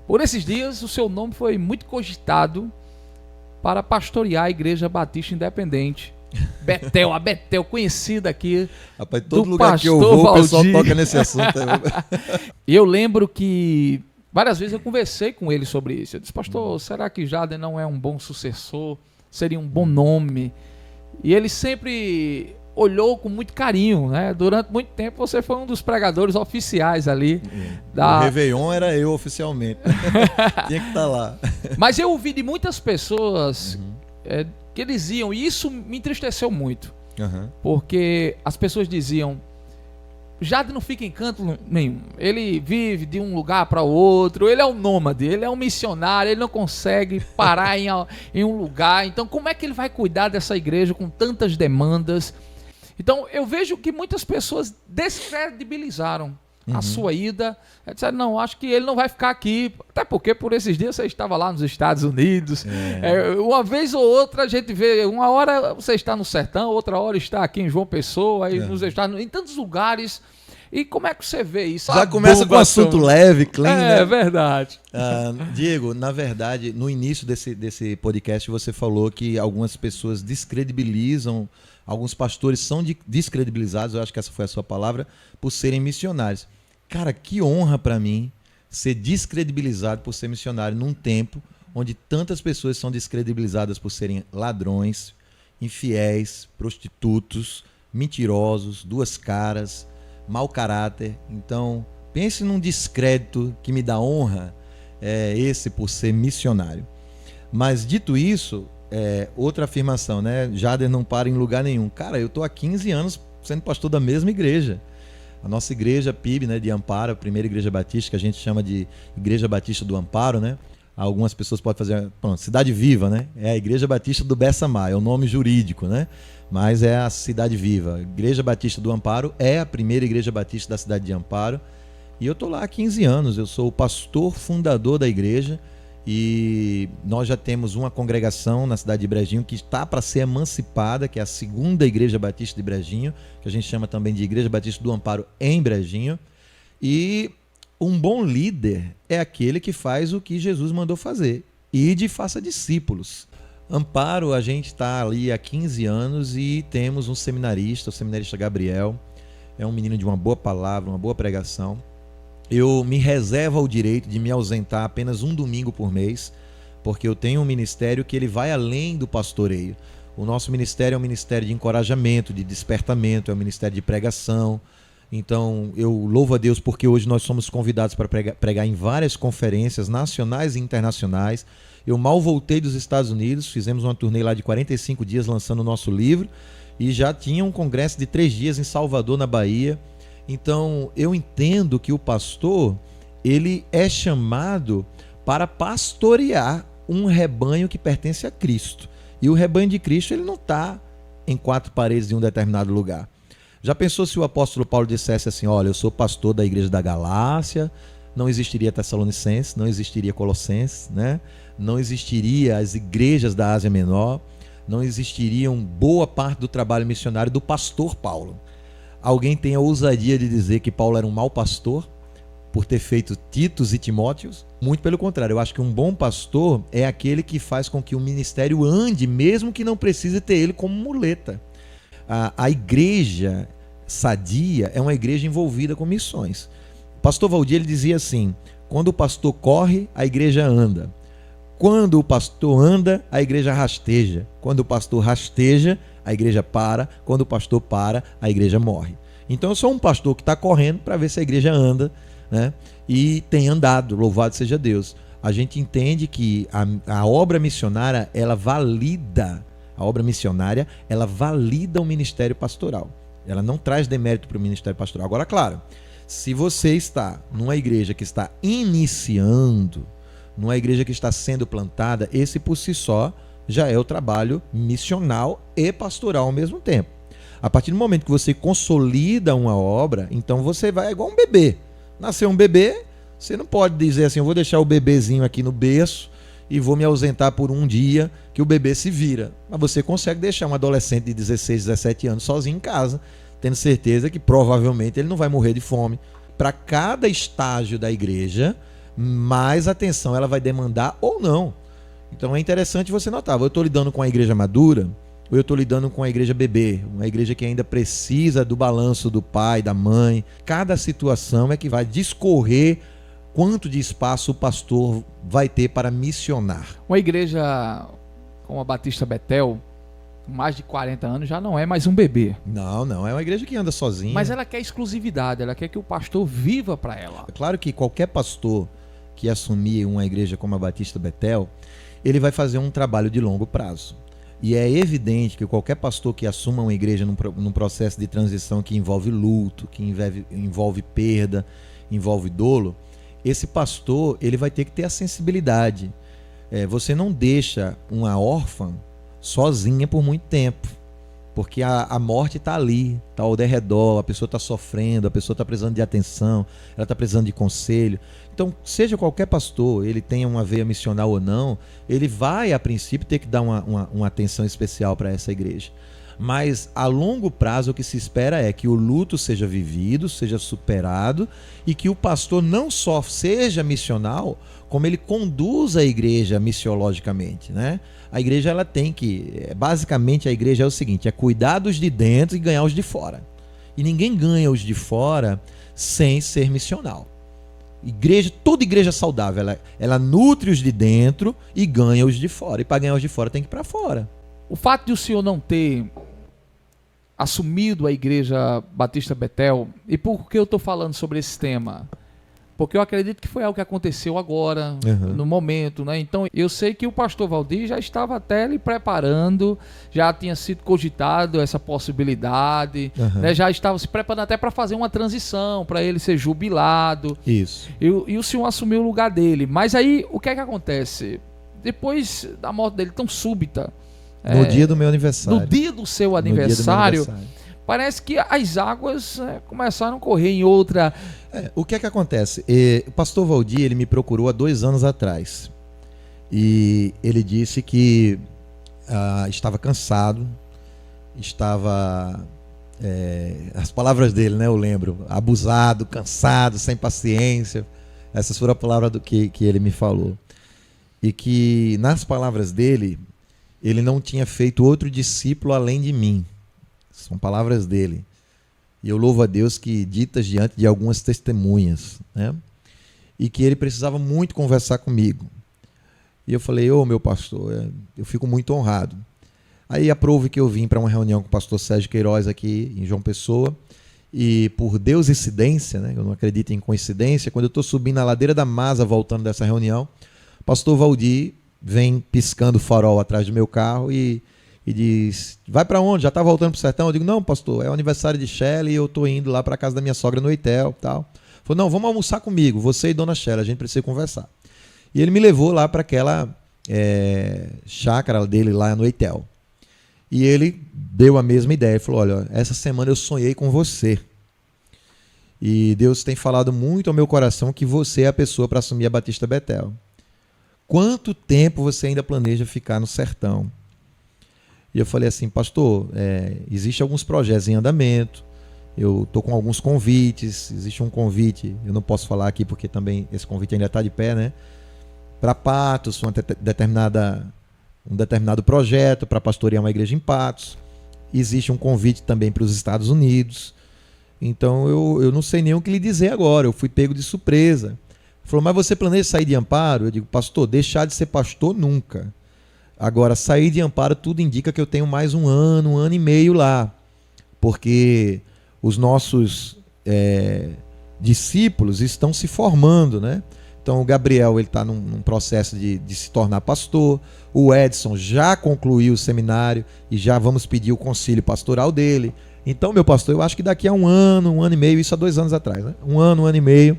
Por esses dias, o seu nome foi muito cogitado para pastorear a Igreja Batista Independente. Betel, a Betel, conhecida aqui. Rapaz, todo lugar que eu vou, o pessoal toca nesse assunto. E eu lembro que várias vezes eu conversei com ele sobre isso. Eu disse, pastor, será que Jader não é um bom sucessor? Seria um bom nome? E ele sempre olhou com muito carinho, né? Durante muito tempo você foi um dos pregadores oficiais ali. O Réveillon era eu oficialmente. Tinha que estar lá. Mas eu ouvi de muitas pessoas que eles iam, e isso me entristeceu muito. Porque as pessoas diziam, Jader não fica em canto nenhum. Ele vive de um lugar para o outro, ele é um nômade, ele é um missionário, ele não consegue parar em um lugar. Então como é que ele vai cuidar dessa igreja com tantas demandas? Então eu vejo que muitas pessoas descredibilizaram a sua ida. Disseram, não, acho que ele não vai ficar aqui. Até porque por esses dias você estava lá nos Estados Unidos. Uma vez ou outra a gente vê, uma hora você está no sertão, outra hora está aqui em João Pessoa, aí nos Estados, em tantos lugares. E como é que você vê isso? Já começa com um assunto leve, clean, né? É verdade. Diego, na verdade, no início desse podcast você falou que algumas pessoas descredibilizam, alguns pastores são descredibilizados, eu acho que essa foi a sua palavra, por serem missionários. Cara, que honra para mim ser descredibilizado por ser missionário num tempo onde tantas pessoas são descredibilizadas por serem ladrões, infiéis, prostitutos, mentirosos, duas caras, mau caráter. Então, pense num descrédito que me dá honra, esse por ser missionário. Mas dito isso, outra afirmação, né? Jader não para em lugar nenhum. Cara, eu estou há 15 anos sendo pastor da mesma igreja. A nossa igreja PIB, né, de Amparo, a primeira igreja batista, que a gente chama de Igreja Batista do Amparo, né? Algumas pessoas podem fazer, pronto, Cidade Viva, né? É a Igreja Batista do Bessamar, é o nome jurídico, né? Mas é a Cidade Viva. Igreja Batista do Amparo é a primeira igreja batista da cidade de Amparo. E eu estou lá há 15 anos, eu sou o pastor fundador da igreja. E nós já temos uma congregação na cidade de Brejinho que está para ser emancipada, que é a segunda igreja batista de Brejinho, que a gente chama também de Igreja Batista do Amparo em Brejinho. E um bom líder é aquele que faz o que Jesus mandou fazer. Ide e faça discípulos. Amparo, a gente está ali há 15 anos e temos um seminarista, o seminarista Gabriel. É um menino de uma boa palavra, uma boa pregação. Eu me reservo o direito de me ausentar apenas um domingo por mês, porque eu tenho um ministério que ele vai além do pastoreio. O nosso ministério é um ministério de encorajamento, de despertamento, é um ministério de pregação. Então eu louvo a Deus porque hoje nós somos convidados para pregar em várias conferências nacionais e internacionais. Eu mal voltei dos Estados Unidos, fizemos uma turnê lá de 45 dias lançando o nosso livro e já tinha um congresso de 3 dias em Salvador, na Bahia. Então, eu entendo que o pastor, ele é chamado para pastorear um rebanho que pertence a Cristo. E o rebanho de Cristo, ele não está em 4 paredes de um determinado lugar. Já pensou se o apóstolo Paulo dissesse assim, olha, eu sou pastor da igreja da Galácia, não existiria Tessalonicenses, não existiria Colossenses, né? Não existiria as igrejas da Ásia Menor, não existiriam boa parte do trabalho missionário do pastor Paulo. Alguém tem a ousadia de dizer que Paulo era um mau pastor por ter feito Titos e Timóteos? Muito pelo contrário, eu acho que um bom pastor é aquele que faz com que o ministério ande, mesmo que não precise ter ele como muleta. A igreja sadia é uma igreja envolvida com missões. O pastor Valdir, ele dizia assim, quando o pastor corre, a igreja anda. Quando o pastor anda, a igreja rasteja. Quando o pastor rasteja, a igreja para. Quando o pastor para, a igreja morre. Então eu sou um pastor que está correndo para ver se a igreja anda, né? E tem andado, louvado seja Deus. A gente entende que a obra missionária, ela valida o ministério pastoral. Ela não traz demérito para o ministério pastoral. Agora, claro, se você está numa igreja que está iniciando, numa igreja que está sendo plantada, esse por si só já é o trabalho missional e pastoral ao mesmo tempo. A partir do momento que você consolida uma obra, então você vai igual um bebê. Nasceu um bebê, você não pode dizer assim, eu vou deixar o bebezinho aqui no berço e vou me ausentar por um dia que o bebê se vira. Mas você consegue deixar um adolescente de 16, 17 anos sozinho em casa, tendo certeza que provavelmente ele não vai morrer de fome. Para cada estágio da igreja, mais atenção ela vai demandar ou não. Então é interessante você notar, eu estou lidando com a igreja madura, ou eu estou lidando com a igreja bebê, uma igreja que ainda precisa do balanço do pai, da mãe. Cada situação é que vai discorrer quanto de espaço o pastor vai ter para missionar. Uma igreja como a Batista Betel, com mais de 40 anos, já não é mais um bebê. Não, é uma igreja que anda sozinha. Mas ela quer exclusividade, ela quer que o pastor viva para ela. É claro que qualquer pastor que assumir uma igreja como a Batista Betel, ele vai fazer um trabalho de longo prazo. E é evidente que qualquer pastor que assuma uma igreja num processo de transição que envolve luto, que envolve perda, envolve dolo, esse pastor ele vai ter que ter a sensibilidade. Você não deixa uma órfã sozinha por muito tempo, porque a morte está ali, está ao derredor, a pessoa está sofrendo, a pessoa está precisando de atenção, ela está precisando de conselho. Então, seja qualquer pastor, ele tenha uma veia missional ou não, ele vai, a princípio, ter que dar uma atenção especial para essa igreja. Mas, a longo prazo, o que se espera é que o luto seja vivido, seja superado, e que o pastor não só seja missional, como ele conduza a igreja missiologicamente, né? A igreja, ela tem que... Basicamente, a igreja é o seguinte, é cuidar dos de dentro e ganhar os de fora. E ninguém ganha os de fora sem ser missional. Toda igreja saudável, ela nutre os de dentro e ganha os de fora. E para ganhar os de fora tem que ir para fora. O fato de o senhor não ter assumido a igreja Batista Betel, e por que eu estou falando sobre esse tema? Porque eu acredito que foi algo que aconteceu agora, no momento, né? Então, eu sei que o pastor Valdir já estava até lhe preparando, já tinha sido cogitado essa possibilidade, né? Já estava se preparando até para fazer uma transição, para ele ser jubilado. Isso. E o senhor assumiu o lugar dele. Mas aí, o que é que acontece? Depois da morte dele tão súbita... No dia do meu aniversário. No dia do seu aniversário, parece que as águas começaram a correr em outra... O que é que acontece? O pastor Valdir, ele me procurou há 2 anos atrás. E ele disse que estava cansado, estava... as palavras dele, né, eu lembro. Abusado, cansado, sem paciência. Essas foram as palavras que ele me falou. E que, nas palavras dele... ele não tinha feito outro discípulo além de mim. São palavras dele. E eu louvo a Deus que ditas diante de algumas testemunhas, né? E que ele precisava muito conversar comigo. E eu falei, meu pastor, eu fico muito honrado. Aí aprove que eu vim para uma reunião com o pastor Sérgio Queiroz aqui em João Pessoa. E por Deusincidência, né? Eu não acredito em coincidência, quando eu estou subindo a ladeira da Masa, voltando dessa reunião, o pastor Valdir vem piscando o farol atrás do meu carro e diz, vai para onde? Já está voltando para o sertão? Eu digo, não, pastor, é o aniversário de Shelly e eu estou indo lá para a casa da minha sogra no Eitel. Tal. Falou, não, vamos almoçar comigo, você e dona Shelly, a gente precisa conversar. E ele me levou lá para aquela chácara dele lá no Eitel. E ele deu a mesma ideia, falou, olha, essa semana eu sonhei com você. E Deus tem falado muito ao meu coração que você é a pessoa para assumir a Batista Betel. Quanto tempo você ainda planeja ficar no sertão? E eu falei assim, pastor, existem alguns projetos em andamento, eu estou com alguns convites, existe um convite, eu não posso falar aqui porque também esse convite ainda está de pé, né? Para Patos, um determinado projeto para pastorear uma igreja em Patos. Existe um convite também para os Estados Unidos. Então eu não sei nem o que lhe dizer agora, eu fui pego de surpresa. Falou, mas você planeja sair de Amparo? Eu digo, pastor, deixar de ser pastor nunca. Agora, sair de Amparo, tudo indica que eu tenho mais um ano e meio lá. Porque os nossos discípulos estão se formando, né? Então, o Gabriel está num processo de se tornar pastor. O Edson já concluiu o seminário e já vamos pedir o concílio pastoral dele. Então, meu pastor, eu acho que daqui a um ano e meio, isso há 2 anos atrás, né? Um ano e meio,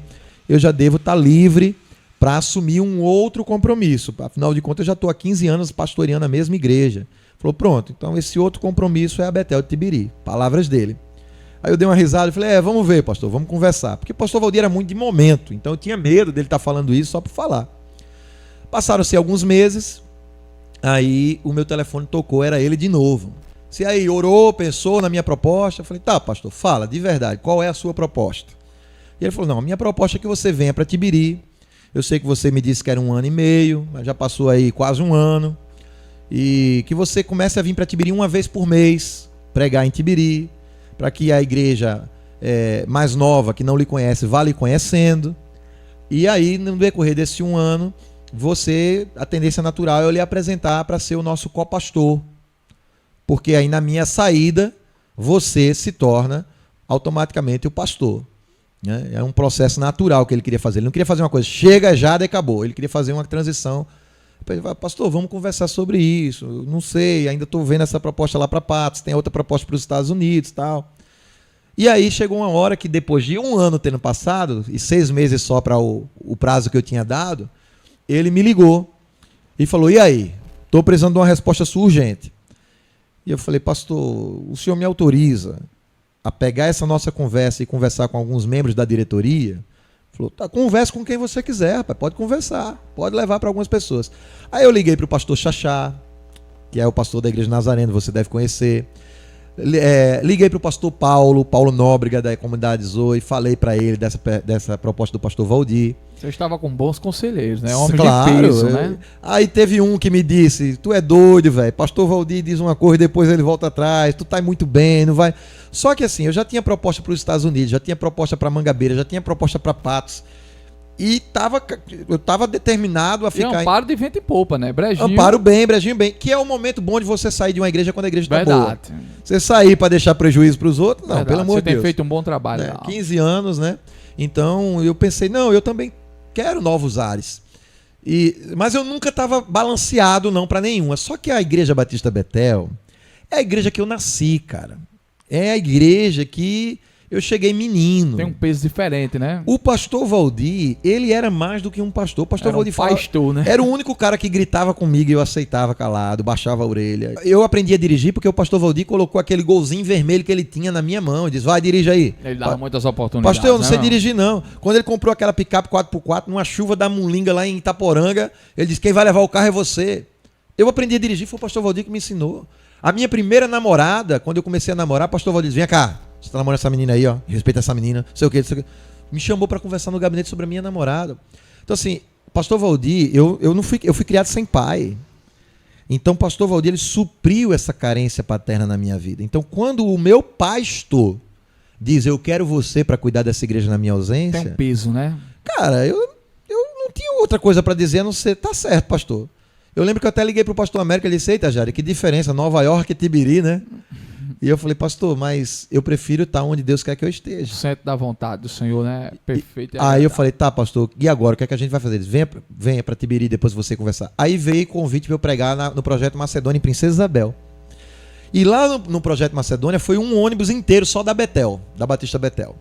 eu já devo estar livre para assumir um outro compromisso. Afinal de contas, eu já estou há 15 anos pastoreando a mesma igreja. Falou, pronto, então esse outro compromisso é a Betel de Tibiri. Palavras dele. Aí eu dei uma risada e falei, vamos ver, pastor, vamos conversar. Porque o pastor Valdir era muito de momento, então eu tinha medo dele estar falando isso só por falar. Passaram-se alguns meses, aí o meu telefone tocou, era ele de novo. Se aí orou, pensou na minha proposta, eu falei, tá, pastor, fala de verdade, qual é a sua proposta? E ele falou, não, a minha proposta é que você venha para Tibiri. Eu sei que você me disse que era 1 ano e meio, mas já passou aí quase 1 ano. E que você comece a vir para Tibiri uma vez por mês, pregar em Tibiri, para que a igreja mais nova, que não lhe conhece, vá lhe conhecendo. E aí, no decorrer desse 1 ano, a tendência natural é eu lhe apresentar para ser o nosso copastor. Porque aí na minha saída, você se torna automaticamente o pastor. Né? É um processo natural que ele queria fazer. Ele não queria fazer uma coisa, chega já e acabou. Ele queria fazer uma transição. Ele falou, pastor, vamos conversar sobre isso. Eu não sei, ainda estou vendo essa proposta lá para Patos, tem outra proposta para os Estados Unidos e tal. E aí chegou uma hora que depois de 1 ano tendo passado, e 6 meses só para o prazo que eu tinha dado, ele me ligou e falou, e aí? Estou precisando de uma resposta sua urgente. E eu falei, pastor, o senhor me autoriza a pegar essa nossa conversa e conversar com alguns membros da diretoria? Ele falou, tá, converse com quem você quiser, rapaz, pode conversar, pode levar para algumas pessoas. Aí eu liguei para o pastor Xaxá, que é o pastor da Igreja Nazareno, você deve conhecer. Liguei para o pastor Paulo Nóbrega, da comunidade Zoe, falei para ele dessa proposta do pastor Valdir. Você estava com bons conselheiros, né? Homem claro, de peso, né? Aí teve um que me disse, tu é doido, velho, pastor Valdir diz uma coisa e depois ele volta atrás, tu tá muito bem, não vai... Só que assim, eu já tinha proposta para os Estados Unidos, já tinha proposta para Mangabeira, já tinha proposta para Patos. E eu estava determinado a ficar... E amparo de vento e polpa, né? Brejinho. Brejinho bem. Que é o momento bom de você sair de uma igreja quando a igreja está boa. Você sair para deixar prejuízo para os outros? Não, pelo amor de Deus. Você tem feito um bom trabalho. Né? 15 anos, né? Então eu pensei, não, eu também quero novos ares. Mas eu nunca estava balanceado não para nenhuma. Só que a Igreja Batista Betel é a igreja que eu nasci, cara. É a igreja que... eu cheguei menino. Tem um peso diferente, né? O pastor Valdir, ele era mais do que um pastor. O pastor Valdir né? Era o único cara que gritava comigo e eu aceitava calado, baixava a orelha. Eu aprendi a dirigir porque o pastor Valdir colocou aquele golzinho vermelho que ele tinha na minha mão. Ele disse, vai, dirige aí. Ele dava muitas oportunidades. Pastor, eu não sei dirigir, não. Quando ele comprou aquela picape 4x4, numa chuva da Mulinga lá em Itaporanga, ele disse, quem vai levar o carro é você. Eu aprendi a dirigir, foi o pastor Valdir que me ensinou. A minha primeira namorada, quando eu comecei a namorar, o pastor Valdir disse, vem cá. Você tá namorando essa menina aí, ó. Respeita essa menina. Não sei o que. Me chamou para conversar no gabinete sobre a minha namorada. Então, assim, pastor Valdir, eu fui criado sem pai. Então, pastor Valdir, ele supriu essa carência paterna na minha vida. Então, quando o meu pastor diz, eu quero você para cuidar dessa igreja na minha ausência... tem um peso, né? Cara, eu não tinha outra coisa para dizer a não ser, tá certo, pastor. Eu lembro que eu até liguei pro pastor América, ele disse, eita, Jário, que diferença, Nova York e Tibiri, né? E eu falei, pastor, mas eu prefiro estar onde Deus quer que eu esteja. O centro da vontade do Senhor, né? Perfeito. Aí eu falei, tá, pastor, e agora? O que é que a gente vai fazer? Ele disse, venha para Tibiri, depois você conversar. Aí veio convite para eu pregar no Projeto Macedônia em Princesa Isabel. E lá no Projeto Macedônia foi um ônibus inteiro só da Betel, da Batista Betel.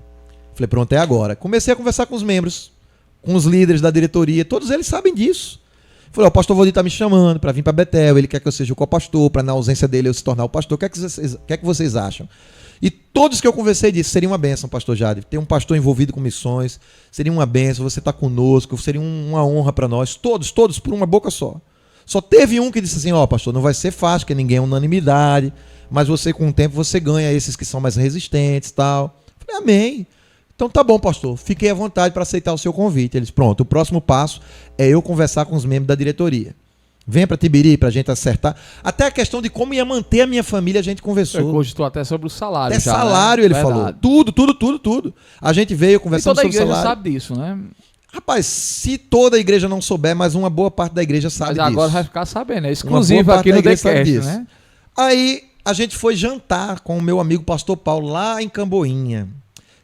Falei, pronto, é agora. Comecei a conversar com os membros, com os líderes da diretoria, todos eles sabem disso. Falei, o pastor Valdir está me chamando para vir para Betel, ele quer que eu seja o co-pastor, para na ausência dele eu se tornar o pastor. O que é que vocês acham? E todos que eu conversei disseram, seria uma bênção, pastor Jade, ter um pastor envolvido com missões, seria uma bênção, você está conosco, seria uma honra para nós, todos por uma boca só. Só teve um que disse assim, pastor, não vai ser fácil, porque ninguém é unanimidade, mas você com o tempo você ganha esses que são mais resistentes e tal. Falei, amém. Então tá bom, pastor, fiquei à vontade para aceitar o seu convite. Ele disse, pronto, o próximo passo é eu conversar com os membros da diretoria. Venha para Tibiri para a gente acertar. Até a questão de como ia manter a minha família a gente conversou. Hoje estou até sobre o salário. Até salário, né? Ele falou. Tudo. A gente veio conversando sobre o salário. Toda a igreja sabe disso, né? Rapaz, se toda a igreja não souber, mas uma boa parte da igreja sabe disso. Mas agora vai ficar sabendo, é exclusivo aqui no TheCast, né? Aí a gente foi jantar com o meu amigo pastor Paulo lá em Camboinha.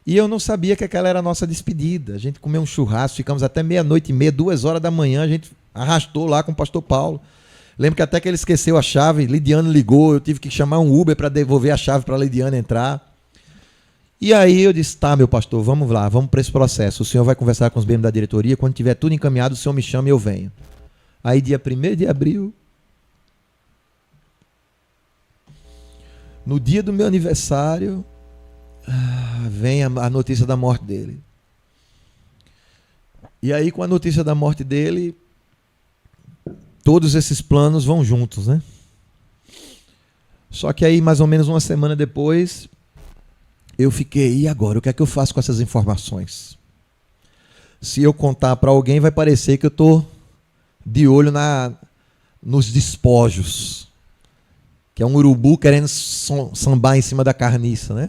E eu não sabia que aquela era a nossa despedida. A gente comeu um churrasco, ficamos até 00:30, 2h da manhã, a gente arrastou lá com o pastor Paulo. Lembro que até que ele esqueceu a chave, Lidiane ligou, eu tive que chamar um Uber para devolver a chave para a Lidiane entrar. E aí eu disse, tá, meu pastor, vamos lá, vamos para esse processo. O senhor vai conversar com os membros da diretoria, quando tiver tudo encaminhado, o senhor me chama e eu venho. Aí dia 1º de abril, no dia do meu aniversário, vem a notícia da morte dele. E aí, com a notícia da morte dele, todos esses planos vão juntos, né? Só que aí, mais ou menos uma semana depois, eu fiquei, e agora? O que é que eu faço com essas informações? se eu contar para alguém, vai parecer que eu estou de olho nos despojos. Que é um urubu querendo sambar em cima da carniça, né?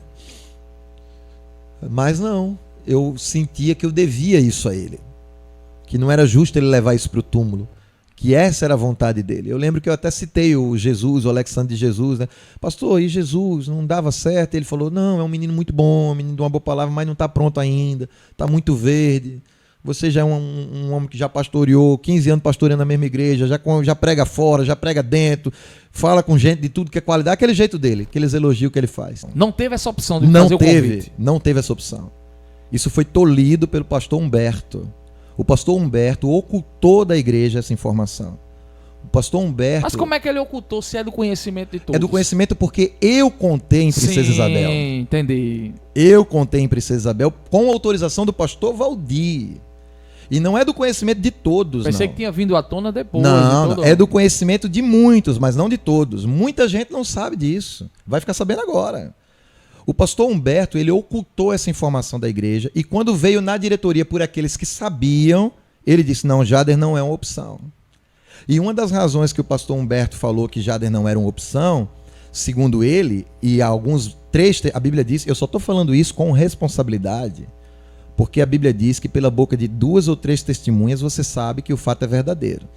Mas não, eu sentia que eu devia isso a ele. Que não era justo ele levar isso para o túmulo. Que essa era a vontade dele. Eu lembro que eu até citei o Alexandre de Jesus, né? Pastor, e Jesus não dava certo? Ele falou, não, é um menino muito bom, um menino de uma boa palavra, mas não está pronto ainda, está muito verde. Você já é um homem que já pastoreou, 15 anos pastoreando na mesma igreja, já prega fora, já prega dentro, fala com gente de tudo que é qualidade, aquele jeito dele, aqueles elogios que ele faz. Não teve essa opção de fazer o convite? Não teve essa opção. Isso foi tolhido pelo pastor Humberto. O pastor Humberto ocultou da igreja essa informação. O pastor Humberto... Mas como é que ele ocultou se é do conhecimento de todos? É do conhecimento porque eu contei em Princesa Isabel. Sim, entendi. Eu contei em Princesa Isabel com autorização do pastor Valdir. E não é do conhecimento de todos, Pensei não. que tinha vindo à tona depois. Não, é do conhecimento de muitos, mas não de todos. Muita gente não sabe disso. Vai ficar sabendo agora. O pastor Humberto, ele ocultou essa informação da igreja e quando veio na diretoria por aqueles que sabiam, ele disse, não, Jader não é uma opção. E uma das razões que o pastor Humberto falou que Jader não era uma opção, segundo ele, e alguns trechos, a Bíblia diz, eu só estou falando isso com responsabilidade, porque a Bíblia diz que pela boca de 2 ou 3 testemunhas você sabe que o fato é verdadeiro.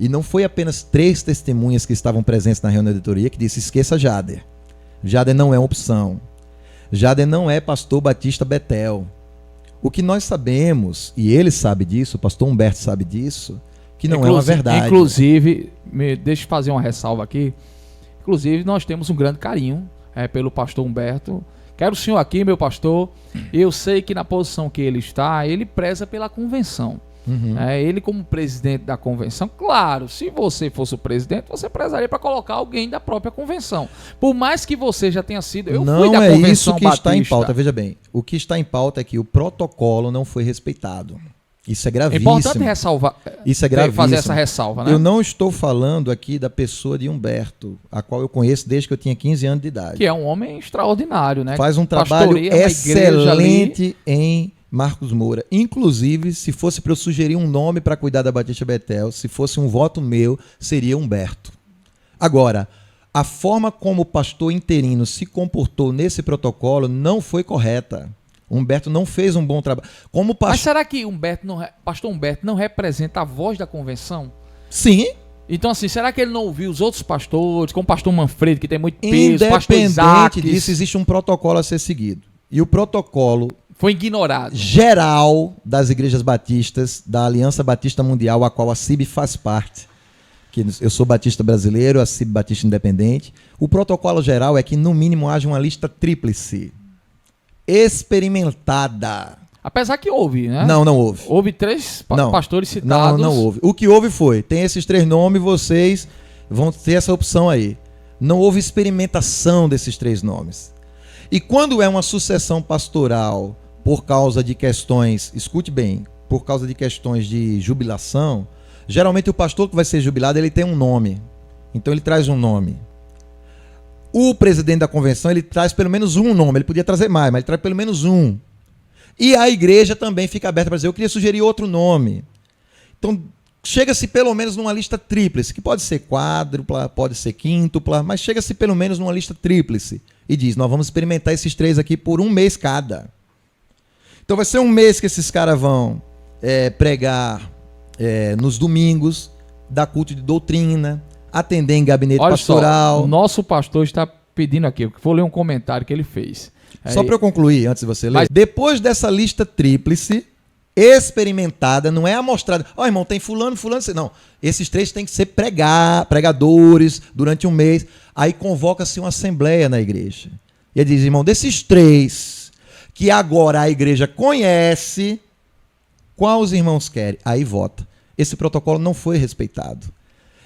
E não foi apenas 3 testemunhas que estavam presentes na reunião da diretoria que disse, esqueça Jader. Jader não é uma opção. Jader não é pastor Batista Betel. O que nós sabemos, e ele sabe disso, o pastor Humberto sabe disso, que não é uma verdade. Inclusive, deixa eu fazer uma ressalva aqui, inclusive nós temos um grande carinho pelo pastor Humberto. Quero o senhor aqui, meu pastor. Eu sei que na posição que ele está, ele preza pela convenção. Uhum. Ele como presidente da convenção, claro, se você fosse o presidente, você prezaria para colocar alguém da própria convenção. Por mais que você já tenha sido, eu fui da convenção Não é isso que batista. está em pauta, veja bem. O que está em pauta é que o protocolo não foi respeitado. Isso é gravíssimo. É importante ressalvar, isso é gravíssimo. Fazer essa ressalva, né? Eu não estou falando aqui da pessoa de Humberto, a qual eu conheço desde que eu tinha 15 anos de idade. Que é um homem extraordinário, né? Faz um trabalho excelente em Marcos Moura. Inclusive, se fosse para eu sugerir um nome para cuidar da Batista Betel, se fosse um voto meu, seria Humberto. Agora, a forma como o pastor interino se comportou nesse protocolo não foi correta. Humberto não fez um bom trabalho. Mas será que pastor Humberto não representa a voz da convenção? Sim. Então, assim, será que ele não ouviu os outros pastores, como o pastor Manfredo, que tem muito peso, pastor Isaac? Independente disso, existe um protocolo a ser seguido. E o protocolo foi ignorado. Geral das igrejas batistas, da Aliança Batista Mundial, a qual a CIB faz parte. Que eu sou batista brasileiro, a CIB Batista Independente. O protocolo geral é que, no mínimo, haja uma lista tríplice. Experimentada. Apesar que houve, né? Não houve. Houve 3 pastores citados. Não houve. O que houve foi, tem esses 3 nomes, vocês vão ter essa opção aí. Não houve experimentação desses 3 nomes. E quando é uma sucessão pastoral por causa de questões, escute bem, por causa de questões de jubilação, geralmente o pastor que vai ser jubilado, ele tem um nome. Então ele traz um nome. O presidente da convenção, ele traz pelo menos um nome. Ele podia trazer mais, mas ele traz pelo menos um. E a igreja também fica aberta para dizer, eu queria sugerir outro nome. Então, chega-se pelo menos numa lista tríplice, que pode ser quádrupla, pode ser quíntupla, mas chega-se pelo menos numa lista tríplice. E diz, nós vamos experimentar esses 3 aqui por 1 mês cada. Então vai ser 1 mês que esses caras vão pregar nos domingos, dar culto de doutrina, atender em gabinete pastoral. Só, o nosso pastor está pedindo aqui, eu vou ler um comentário que ele fez. Só para eu concluir, antes de você ler. Depois dessa lista tríplice, experimentada, não é amostrada. Ó, irmão, tem fulano. Não, esses 3 têm que ser pregadores durante 1 mês. Aí convoca-se uma assembleia na igreja. E ele diz, irmão, desses 3 que agora a igreja conhece, qual os irmãos querem? Aí vota. Esse protocolo não foi respeitado.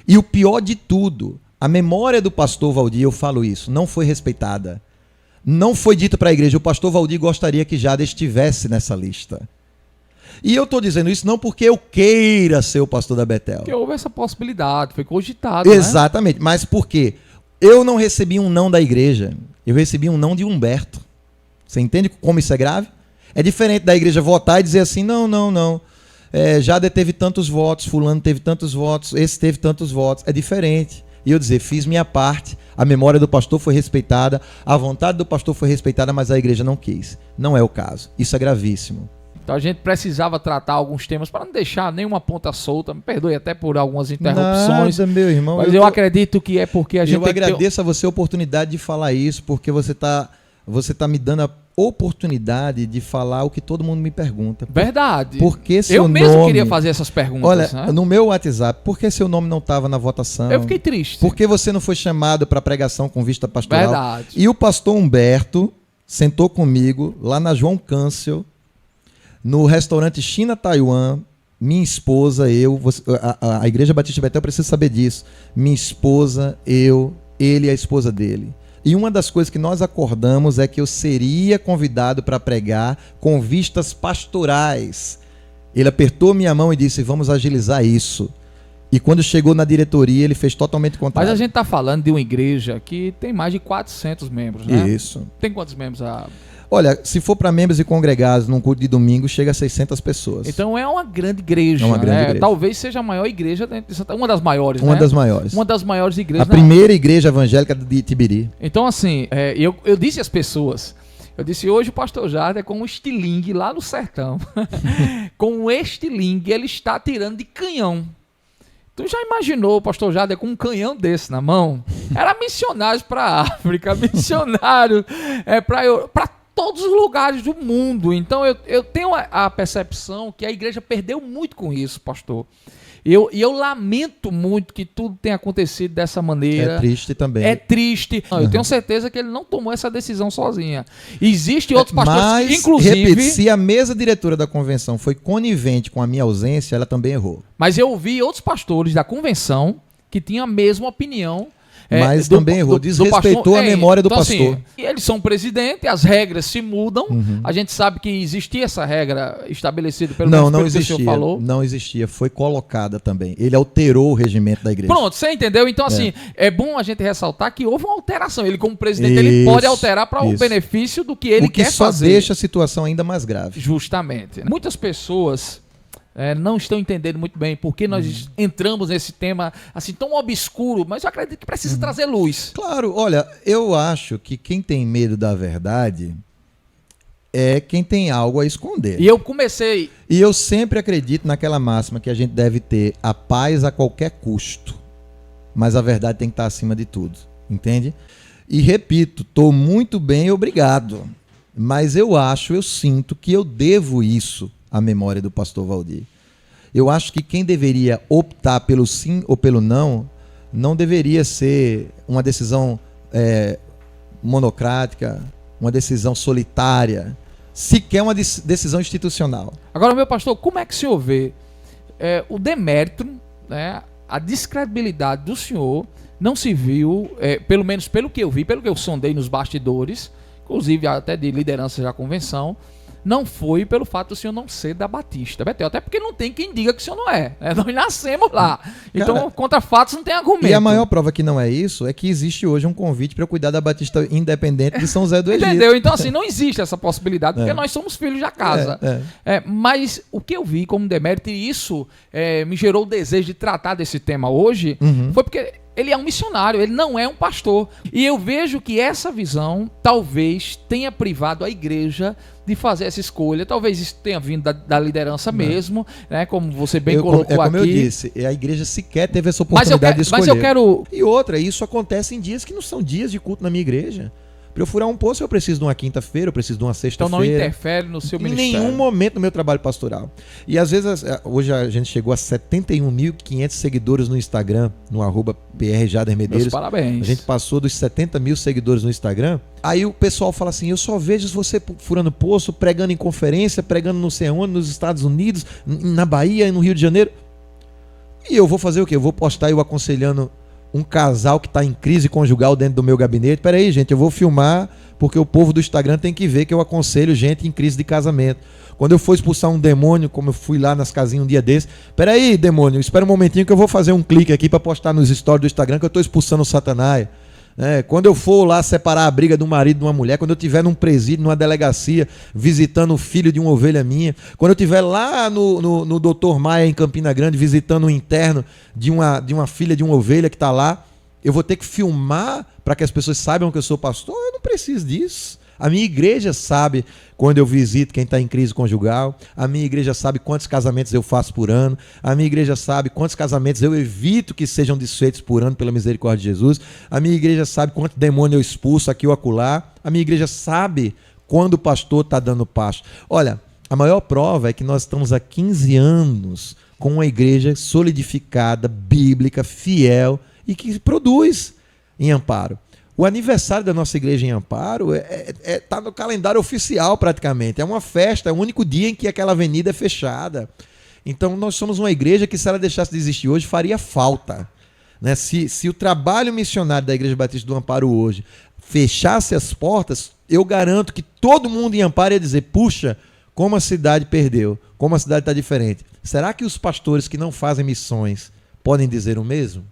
E o pior de tudo, a memória do pastor Valdir, eu falo isso, não foi respeitada. Não foi dito para a igreja, o pastor Valdir gostaria que Jader estivesse nessa lista. E eu estou dizendo isso não porque eu queira ser o pastor da Betel. Porque houve essa possibilidade, foi cogitado. Exatamente, né? Mas por quê? Eu não recebi um não da igreja, eu recebi um não de Humberto. Você entende como isso é grave? É diferente da igreja votar e dizer assim, não. Jader teve tantos votos, fulano teve tantos votos, esse teve tantos votos. É diferente. E eu dizer, fiz minha parte, a memória do pastor foi respeitada, a vontade do pastor foi respeitada, mas a igreja não quis. Não é o caso. Isso é gravíssimo. Então a gente precisava tratar alguns temas para não deixar nenhuma ponta solta. Me perdoe até por algumas interrupções. Nada, meu irmão. Mas eu acredito que é porque a gente... Eu agradeço a você a oportunidade de falar isso, porque você tá me dando a oportunidade de falar o que todo mundo me pergunta. Verdade. Porque seu eu mesmo nome... queria fazer essas perguntas. Olha, né? No meu WhatsApp, por que seu nome não estava na votação? Eu fiquei triste. Por que você não foi chamado para pregação com vista pastoral? Verdade. E o pastor Humberto sentou comigo lá na João Câncio, no restaurante China Taiwan, minha esposa, a Igreja Batista Betel precisa saber disso. Minha esposa, ele e a esposa dele. E uma das coisas que nós acordamos é que eu seria convidado para pregar com vistas pastorais. Ele apertou minha mão e disse, vamos agilizar isso. E quando chegou na diretoria, ele fez totalmente o contrário. Mas a gente está falando de uma igreja que tem mais de 400 membros, né? Isso. Tem quantos membros? Olha, se for para membros e congregados num culto de domingo, chega a 600 pessoas. Então é uma grande igreja. É uma grande igreja. Talvez seja a maior igreja dentro de Santa... Uma das maiores, Uma né? das maiores. Uma das maiores igrejas. A primeira igreja evangélica de Tibiri. Então, assim, eu disse às pessoas... Eu disse, hoje o pastor Jader é com um estilingue lá no sertão. Com um estilingue, ele está tirando de canhão. Tu já imaginou o pastor Jader com um canhão desse na mão? Era missionários para a África, missionários para todos os lugares do mundo. Então eu tenho a percepção que a igreja perdeu muito com isso, pastor. E eu lamento muito que tudo tenha acontecido dessa maneira. É triste também. É triste. Não, eu tenho certeza que ele não tomou essa decisão sozinha. Existem outros pastores que, inclusive... Repito, se a mesa diretora da convenção foi conivente com a minha ausência, ela também errou. Mas eu ouvi outros pastores da convenção que tinham a mesma opinião. Mas também errou, desrespeitou a memória do pastor. Assim, eles são presidente, as regras se mudam. A gente sabe que existia essa regra estabelecida pelo não existia, que o senhor falou. Não existia, foi colocada também. Ele alterou o regimento da igreja. Pronto, você entendeu? Então, assim, é bom a gente ressaltar que houve uma alteração. Ele, como presidente, ele pode alterar para o benefício do que ele quer fazer. O que só deixa a situação ainda mais grave. Justamente. Muitas pessoas... não estão entendendo muito bem porque nós entramos nesse tema assim tão obscuro, mas eu acredito que precisa trazer luz. Claro, olha, eu acho que quem tem medo da verdade é quem tem algo a esconder. E eu sempre acredito naquela máxima que a gente deve ter a paz a qualquer custo, mas a verdade tem que estar acima de tudo, entende? E repito, estou muito bem, obrigado, mas eu sinto que eu devo isso a memória do pastor Valdir. Eu acho que quem deveria optar pelo sim ou pelo não deveria ser uma decisão monocrática, uma decisão solitária, sequer uma decisão institucional. Agora, meu pastor, como é que o senhor vê o demérito, né, a descredibilidade do senhor não se viu, pelo menos pelo que eu vi, pelo que eu sondei nos bastidores, inclusive até de liderança da convenção, não foi pelo fato do senhor não ser da Batista Betel, até porque não tem quem diga que o senhor não é. Nós nascemos lá. Então, cara, contra fatos não tem argumento. E a maior prova que não é isso é que existe hoje um convite para eu cuidar da Batista Independente de São José do Egito. Entendeu? Então, assim, não existe essa possibilidade, porque nós somos filhos da casa. Mas o que eu vi como demérito, e isso me gerou o desejo de tratar desse tema hoje, foi porque ele é um missionário, ele não é um pastor. E eu vejo que essa visão talvez tenha privado a igreja de fazer essa escolha. Talvez isso tenha vindo da liderança mesmo, né? Como você bem colocou aqui. Como eu disse, a igreja sequer teve essa oportunidade de escolher. Mas eu quero... E outra, isso acontece em dias que não são dias de culto na minha igreja. Para eu furar um poço, eu preciso de uma quinta-feira, eu preciso de uma sexta-feira. Então não interfere no seu ministério. Em nenhum momento no meu trabalho pastoral. E às vezes, hoje a gente chegou a 71.500 seguidores no Instagram, no @PRJaderMedeiros. Meus parabéns. A gente passou dos 70 mil seguidores no Instagram. Aí o pessoal fala assim, eu só vejo você furando poço, pregando em conferência, pregando não sei onde, nos Estados Unidos, na Bahia, no Rio de Janeiro. E eu vou fazer o quê? Eu vou postar eu aconselhando um casal que está em crise conjugal dentro do meu gabinete. Peraí, gente, eu vou filmar porque o povo do Instagram tem que ver que eu aconselho gente em crise de casamento. Quando eu for expulsar um demônio, como eu fui lá nas casinhas um dia desse, peraí, demônio, espera um momentinho que eu vou fazer um clique aqui para postar nos stories do Instagram que eu estou expulsando o Satanás. Quando eu for lá separar a briga do marido de uma mulher, quando eu estiver num presídio, numa delegacia, visitando o filho de uma ovelha minha, quando eu estiver lá no Dr. Maia, em Campina Grande, visitando o interno de uma filha de uma ovelha que está lá, eu vou ter que filmar para que as pessoas saibam que eu sou pastor? Eu não preciso disso. A minha igreja sabe quando eu visito quem está em crise conjugal. A minha igreja sabe quantos casamentos eu faço por ano. A minha igreja sabe quantos casamentos eu evito que sejam desfeitos por ano pela misericórdia de Jesus. A minha igreja sabe quanto demônio eu expulso aqui ou acolá. A minha igreja sabe quando o pastor está dando pasto. Olha, a maior prova é que nós estamos há 15 anos com uma igreja solidificada, bíblica, fiel e que produz em Amparo. O aniversário da nossa igreja em Amparo está no calendário oficial praticamente. É uma festa, é o único dia em que aquela avenida é fechada. Então nós somos uma igreja que, se ela deixasse de existir hoje, faria falta. Né? Se o trabalho missionário da Igreja Batista do Amparo hoje fechasse as portas, eu garanto que todo mundo em Amparo ia dizer: puxa, como a cidade perdeu, como a cidade está diferente. Será que os pastores que não fazem missões podem dizer o mesmo?